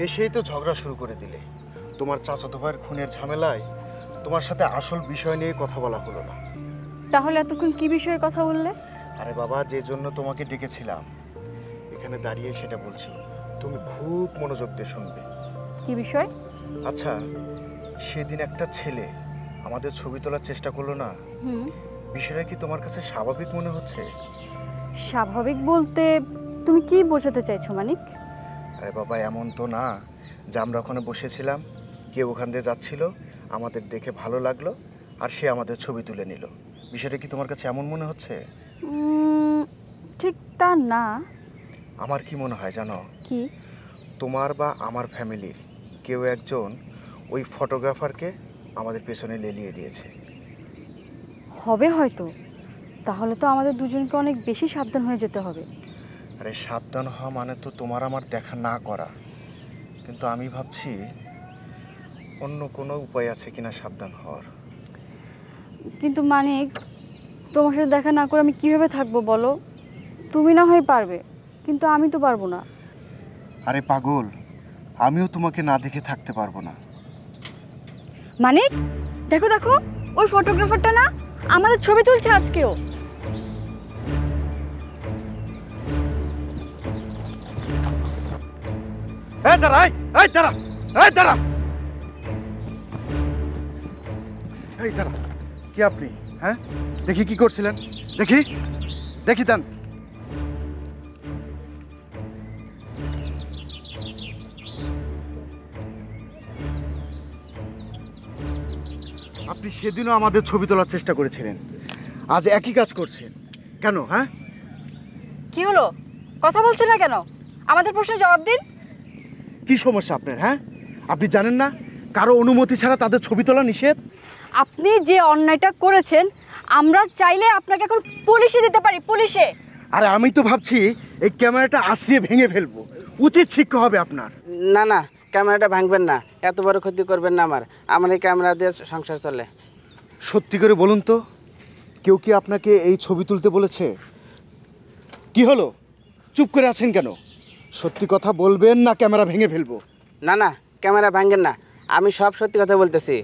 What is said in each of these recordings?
এসেই তো ঝগড়া শুরু করে দিলে। তোমার চাচাতো ভাইয়ের খুনের ঝামেলায় তোমার সাথে আসল বিষয় নিয়ে কথা বলা হলো না। তাহলে এতক্ষণ কি বিষয়ে কথা বললে? আরে বাবা, যে জন্য তোমাকে ডেকেছিলাম এখানে দাঁড়িয়ে সেটা বলছি, তুমি খুব মনোযোগ দিয়ে শুনবে। কি বিষয়? আচ্ছা, সেদিন একটা ছেলে আমাদের ছবি তোলার চেষ্টা করলো না, বিষয়টা কি তোমার কাছে স্বাভাবিক মনে হচ্ছে? স্বাভাবিক বলতে তুমি কি বোঝাতে চাইছো মানিক? আরে বাবা, এমন তো না যে আমরা ওখানে বসেছিলাম, কেউ ওখান দিয়ে যাচ্ছিল, আমাদের দেখে ভালো লাগলো আর সে আমাদের ছবি তুলে নিল। বিষয়টা কি তোমার কাছে এমন মনে হচ্ছে? ঠিক তা না। আমার কি মনে হয় জানো? কি? তোমার বা আমার ফ্যামিলির কেউ একজন ওই ফটোগ্রাফারকে আমাদের পেছনে লেলিয়ে দিয়েছে। হবে হয়তো। তাহলে তো আমাদের দুজনকে অনেক বেশি সাবধান হয়ে যেতে হবে। আরে সাবধান হওয়া মানে তো তোমার আমার দেখা না করা, কিন্তু আমি ভাবছি অন্য কোনো উপায় আছে কিনা সাবধান হওয়ার। কিন্তু মানিক, তোমার সাথে দেখা না করে আমি কিভাবে থাকবো বলো? তুমি না হয় পারবে, কিন্তু আমি তো পারবো না। আরে পাগল, আমিও তোমাকে না দেখে থাকতে পারবো না। মানিক, দেখো দেখো, ওই ফটোগ্রাফারটা না আমাদের ছবি তুলছে আজকেও। এই দাঁড়া, এই দাঁড়া, এই দাঁড়া, এই দাঁড়া। কি আপনি? হ্যাঁ, দেখি কি করছিলেন, দেখি দেখি দেন। আপনি সেদিনও আমাদের ছবি তোলার চেষ্টা করেছিলেন, আজ একই কাজ করছেন কেন? হ্যাঁ, কি হলো? কথা বলছেন না কেন? আমাদের প্রশ্নের জবাব দিন। কি সমস্যা আপনার? হ্যাঁ, আপনি জানেন না কারো অনুমতি ছাড়া তাদের ছবি তোলা নিষেধ? আপনি যে অন্যায়টা করেছেন, আমরা চাইলে আপনাকে এখন পুলিশে দিতে পারি, পুলিশে। আরে আমি তো ভাবছি এই ক্যামেরাটা আশ্রিয়ে ভেঙে ফেলবো, উচিত শিক্ষা হবে আপনার। না না, ক্যামেরাটা ভাঙবেন না, এত বড় ক্ষতি করবেন না। আমার এই ক্যামেরা দিয়ে সংসার চলে। সত্যি করে বলুন তো, কেউ কি আপনাকে এই ছবি তুলতে বলেছে? কি হলো, চুপ করে আছেন কেন? সত্যি কথা বলবেন না ক্যামেরা ভেঙে ফেলবো? না না, ক্যামেরা ভাঙেন না, আমি সব সত্যি কথা বলতেছি।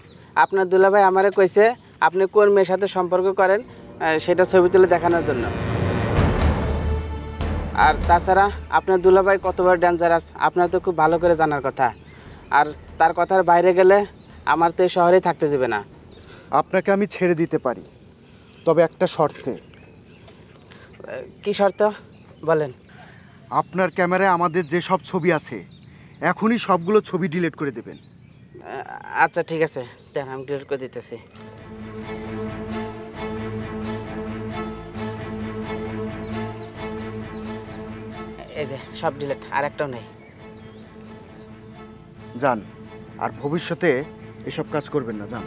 আপনার দুলাভাই আমারে কইছে আপনি কোন মেয়ের সাথে সম্পর্ক করেন সেটা ছবি তুলে দেখানোর জন্য। আর তাছাড়া আপনার দুলাভাই কতবার ডেঞ্জারাস আপনার তো খুব ভালো করে জানার কথা। আর তার কথার বাইরে গেলে আমার তো এই শহরেই থাকতে দেবে না। আপনাকে আমি ছেড়ে দিতে পারি, তবে একটা শর্তে। কি শর্ত বলেন? আপনার ক্যামেরায় আমাদের যে সব ছবি আছে এখনই সবগুলো ছবি ডিলিট করে দেবেন। আচ্ছা ঠিক আছে, দেন আমি ডিলিট করে দিতেছি। এই যে সব ডিলিট, আর একটাও নেই। যান, আর ভবিষ্যতে এসব কাজ করবেন না, যান।